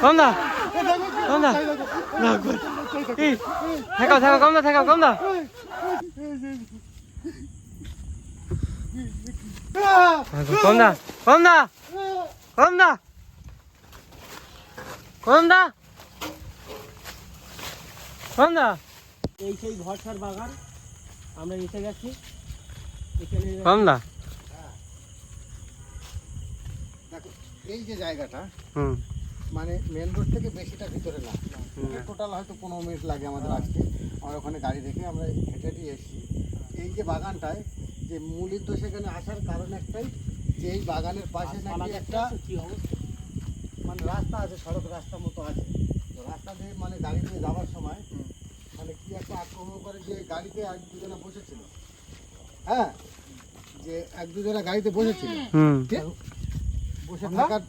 কমদা কমদা থাকাও থাকাও কমদা থাকাও কমদা কমদা কমদা কমদা কমদা কমদা এই সেই ভরসার বাগান আমরা এসে গেছি এখানে। কমদা দেখো এই যে জায়গাটা হুম মানে মেন রোড থেকে বেশিটা ভিতরে না, টোটাল হয়তো 15 মিনিট লাগে আমাদের আসতে। আমরা ওখানে গাড়ি রেখে আমরা হেঁটে হেঁটে এসেছি। এই যে বাগানটায় যে মূল উদ্দেশ্য সেখানে আসার কারণ একটাই, যে এই বাগানের পাশে নাকি একটা কি অবস্থা, মানে রাস্তা আছে, সড়ক রাস্তার মতো আছে। তো রাস্তা দিয়ে মানে গাড়ি দিয়ে যাওয়ার সময় মানে কি একটা আক্রমণ করে, যে গাড়িতে এক দুজনে বসেছিল, হ্যাঁ, যে এক দুজনে গাড়িতে বসেছিল, হুম বসে থাকার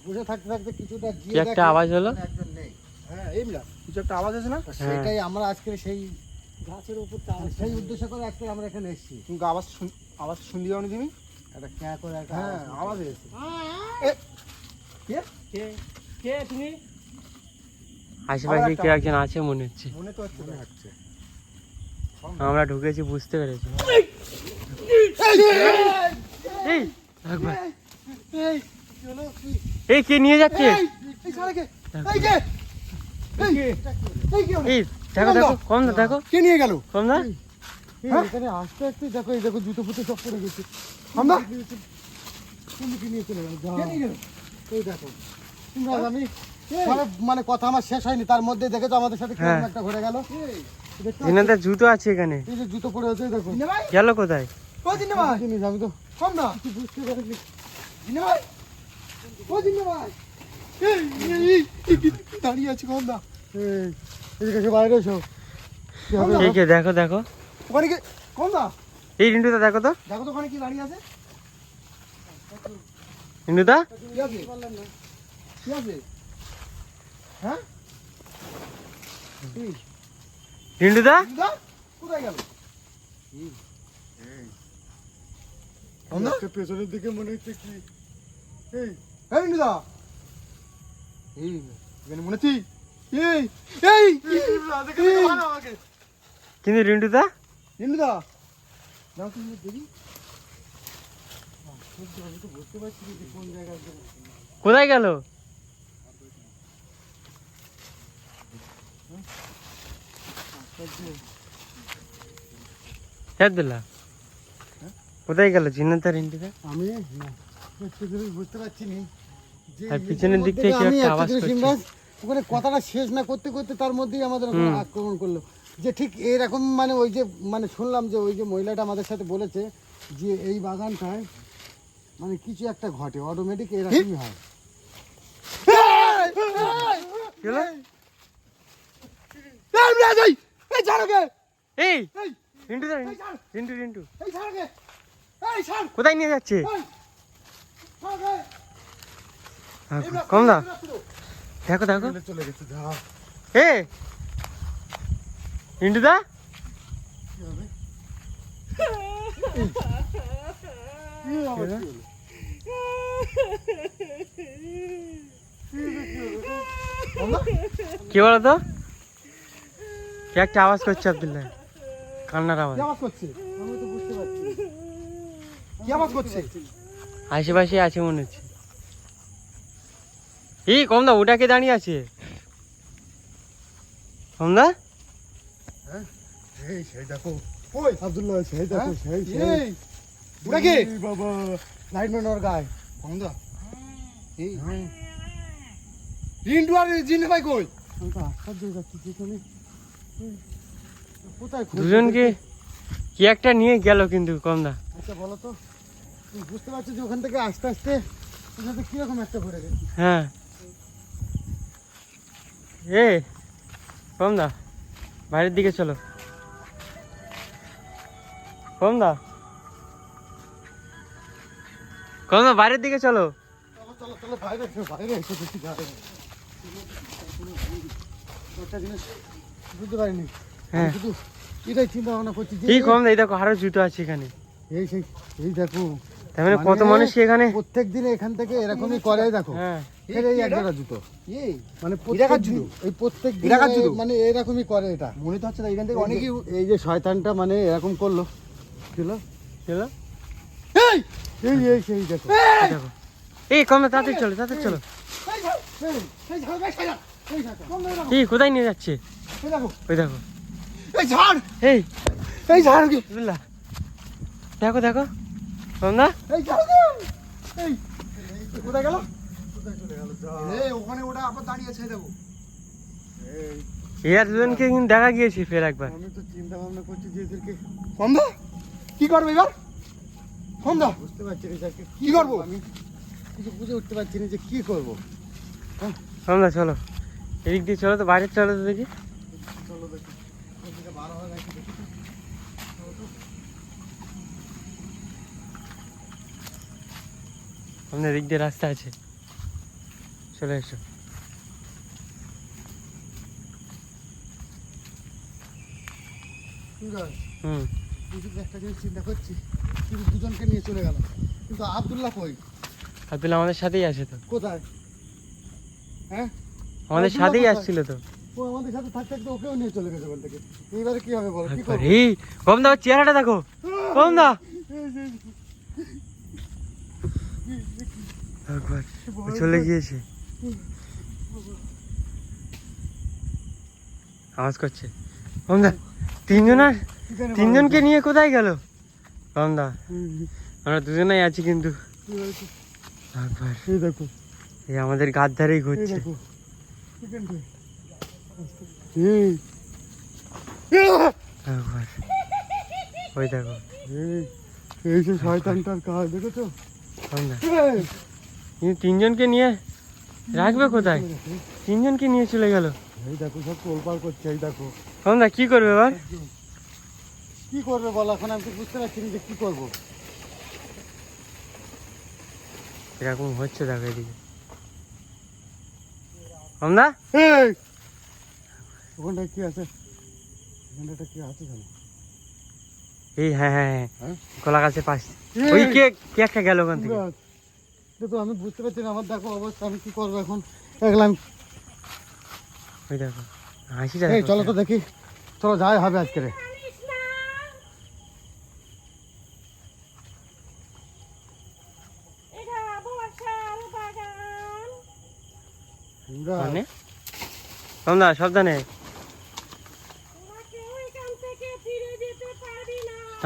বসে থাকতে থাকতে কিছুটা কি গিয়ে একটা আওয়াজ হলো একজন নেই। হ্যাঁ এই মিলা কিছু একটা আওয়াজ আছে না? সেটাই আমরা আজকে সেই গাছের উপর সেই উদ্দেশ্য করে আজকে আমরা এখানে এসেছি। তুমি আওয়াজ শুনলি যাওনি তুমি? একটা ক্যা করে একটা হ্যাঁ আওয়াজ এসেছে। কে কে তুমি? আশেপাশে কেউ একজন আছে মনে হচ্ছে, মনে তো হচ্ছে মনে হচ্ছে। আমরা ঢুকেছি বুঝতে পেরেছি। এই একবার এই কে নিয়ে যাচ্ছে? এই সারাকে এই কে এই কে এই দেখো দেখো কম না দেখো কে নিয়ে গেল? কম না এখানে আস্তে আস্তে দেখো, এই দেখো জুতো ফুটো সব পড়ে গেছে। আমরা তুমি নিয়ে চলে গেল, কে নিয়ে গেল? এই দেখো আমি সবে মানে কথা আমার শেষ হয়নি, তার মধ্যে দেখেছো আমাদের সাথে কেমন একটা ঘুরে গেল। জিনাদের জুতো আছে এখানে, এই যে জুতো পড়ে আছে দেখো। গেল কোথায়? জিনিস আমি তো কম না কিছু বুঝতে পারিনি। জিনে ভাই ও জিনে ভাই দাঁড়িয়ে আছে কম না, এদিকে এসে বাইরে এসো। কি হবে কে কে দেখো দেখো ওখানে কি কম না, এই রিন্টুদা দেখো তো, দেখো তো ওখানে কি দাঁড়িয়ে আছে। রিন্টুদা কি আছে কি আছে? হ্যাঁ রিন্টুদা দিদা কোথায় গেল? পেছনের দিকে মনে হচ্ছে কি, এই এই দিদা এই এখানে মনে হচ্ছে এই এই কিন্তু রিন্টুদা দিদা নাও তুমি দেখি। আমি তো বুঝতে পারছি না যে কোন জায়গায় গেল। কোথায় গেল? আব্দুল্লাহ কোথায় গেল জিন্নাত রিন্টুদা? আমি না বুঝতে পারছি না যে আর পিছনের দিক থেকে কি আমি একটা একটা আওয়াজ জিনিস করছে। ইমরাজ, ওখানে কথাটা শেষ না করতে করতে তার মধ্যেই আমাদের ওখানে আক্রমণ করলো। যে ঠিক এরকম মানে ওই যে মানে শুনলাম যে ওই যে মহিলাটা আমাদের সাথে বলেছে যে এই বাগানটায় মানে কিছু একটা ঘটে, অটোমেটিক এরকমই হয়। কি হলো? এই রিন্টুদা রিন্টু রিন্টু কোথায় নিয়ে যাচ্ছে? কম না দেখো দেখো চলে গেছে যা এ রিন্টুদা কি বলো তো, কি একটা আওয়াজ করছে আব্দুল্লাহ, কান্নার আওয়াজ। কি আওয়াজ করছে আমি তো বুঝতে পারছি না। কি আওয়াজ করছে? আশেপাশে আছে মনে হচ্ছে। এই কমদা ওটাকে দাঁড়িয়ে আছে কমদা। এই সেই দেখো ওই আব্দুল্লাহ সেই দেখো সেই সেই ওটা কি বাবা লাইনম্যান ওর গায় কমদা এই রিন্টু আর জিনে ভাই কই? আমি তো আশ্চর্য হয়ে যাচ্ছি যেখানে কোথায় দুজনকে কি একটা নিয়ে গেল কিন্তু কমদা। আচ্ছা বলো তো, তুমি বুঝতে পারছো যে ওখান থেকে আস্তে আস্তে ওখানে কিরকম একটা ঘুরে গেছে। হ্যাঁ এ কমদা বাইরের দিকে চলো, কমদা কমদা বাইরের দিকে চলো। চলো চলো চলো বাইরে এসো বাইরে এসো দেখি বাইরে একটা জিনিস বুঝতে পারিনি। হ্যাঁ শুধু এটাই চিন্তা ভাবনা করছি যে এই কমদা এই দেখো আরো জুতো আছে এখানে, এই সেই এই দেখো তার মানে কত মানুষ এখানে। প্রত্যেক দিন এখান থেকে এরকমই করে দেখো। হ্যাঁ এর এই এক জোড়া জুতো এই মানে এরাকার জুতো? এই প্রত্যেক এরাকার জুতো? মানে এরকমই করে এটা মনে তো হচ্ছে না এখান থেকে অনেকেই এই যে শয়তানটা মানে এরকম করলো ছিল চলো এই এই এই সেই দেখো এই দেখো এই কম না, তাড়াতাড়ি চলো তাড়াতাড়ি চলো। এই ঝাড়, এই ঝাড়, এই ঝাড়, এই ঝাড়, কম না, এরকম, এই কোথায় নিয়ে যাচ্ছে? এই দেখো, ওই দেখো এই ঝাড়, এই এই ঝাড় কি? বিসমিল্লাহ। দেখো দেখো কম না, এই ঝাড় কি? এই কোথায় গেল? কোথায় চলে গেল? এই ওখানে ওটা আবার দাঁড়িয়ে আছে দেখো। এই, এই আর দুজনকে কিন্তু দেখা গিয়েছি ফের একবার। আমি তো চিন্তা ভাবনা করছি যে এদেরকে ফন্দা কি করবে এবার? ফন্দা বুঝতে পারছি না এদেরকে কি করবো? আমি কিছু বুঝে উঠতে পারছি না যে কি করবো। কম না চলো, এদিক দিয়ে চলো তো, বাইরে চলো তো দেখি। চলো দেখি ওদিকে বার হয় নাকি দেখি তো। সামনে এদিক দিয়ে রাস্তা আছে, চলে এসো। ঠিক আছে, হুম, বুঝি তো একটা জিনিস চিন্তা করছি, কিন্তু দুজনকে নিয়ে চলে গেল, কিন্তু আব্দুল্লাহ কই? আব্দুল্লাহ আমাদের সাথেই আছে তো, কোথায়? হ্যাঁ, আমাদের আব্দুল্লাহ সাথেই কোথায়? আসছিল তো। ও আমাদের সাথে থাকতে থাকতে ওকেও নিয়ে চলে গেছে ওখান থেকে। এইবারে কি হবে বলো, কি একবার করবো? এই কম দা, ওর চেহারাটা দেখো কম দা, একবার ও চলে গিয়েছে, আওয়াজ করছে। কম দা এখানে তিনজনকে নিয়ে কোথায় গেল? কম দা আমরা দুজনেই আছি কিন্তু কি হয়েছে? একবার এই দেখো, এই আমাদের গাছ ধারেই এই ঘুরছে। দেখো, এখানটায়। এই একবার ওই দেখো এই, এই যে শয়তানটার কাজ দেখেছো? কম দা এই, কিন্তু তিনজনকে নিয়ে রাখবে কোথায়? তিনজনকে নিয়ে চলে গেল। এই দেখো সব তোলপাড় করছে, এই দেখো। কম দা কি করবে এবার? কি করবে বলো, এখন আমি তো বুঝতে পারছি না যে কি করবো। এরকম হচ্ছে দেখো এদিকে। কম দা এই, ওখানটায় কি আছে? ওখানটায় কি আছে জানো? এই হ্যাঁ হ্যাঁ হ্যাঁ হ্যাঁ? কলা গাছের পাশ এই, ওই কে কে একটা গেল ওখান থেকে। দেখো আমি বুঝতে পারছি না, আমার দেখো অবস্থা, আমি কি করবো এখন? দেখলাম, ওই দেখো হাসিটা এই দেখো। চলো তো দেখি, চলো যাই হবে আজকে রে। মানে কম দা সাবধানে,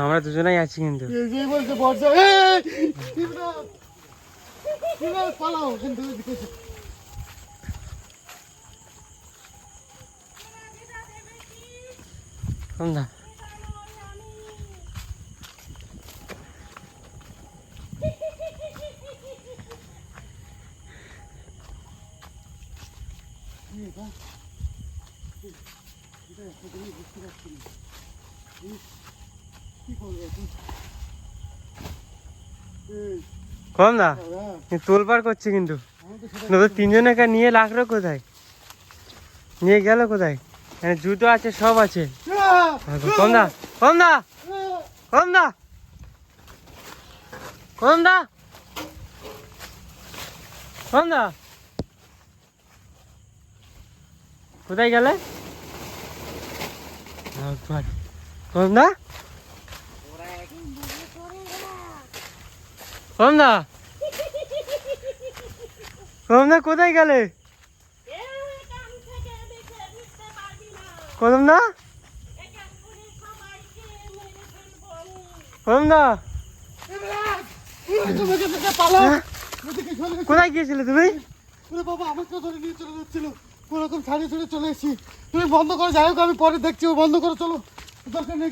আমরা দুজনেই আছি কিন্তু। এই যে বলছে বর্ষা, ইমরান, ইমরান পালাও কিন্তু এদিকে এসে। কম দা কি এটা? এটা একটা জিনিস বুঝতে পারছি না। কি করবো এখন? এই, কম দা হ্যাঁ, তোলপাড় করছে কিন্তু। আমি তো সেটা নতুন তিনজনকে নিয়ে লাগলো কোথায়, নিয়ে গেল কোথায়? মানে জুতো আছে সব আছে। কম দা কম দা কম দা কম দা কম দা কোথায় গেলে? একবার কম দা কম দা কম দা কোথায় গেলে? কদম দা কদম দা তুমি এখান থেকে পালাও। হ্যাঁ? এদিকে চলে এসো। কোথায় গিয়েছিলে তুমি? ওরে বাবা, আমাকে ধরে নিয়ে চলে যাচ্ছিল, কোনোরকম ছাড়িয়ে চলে এসেছি। তুমি বন্ধ করে, যাই হোক আমি পরে দেখছি, ও বন্ধ করে চলো, দরকার নেই।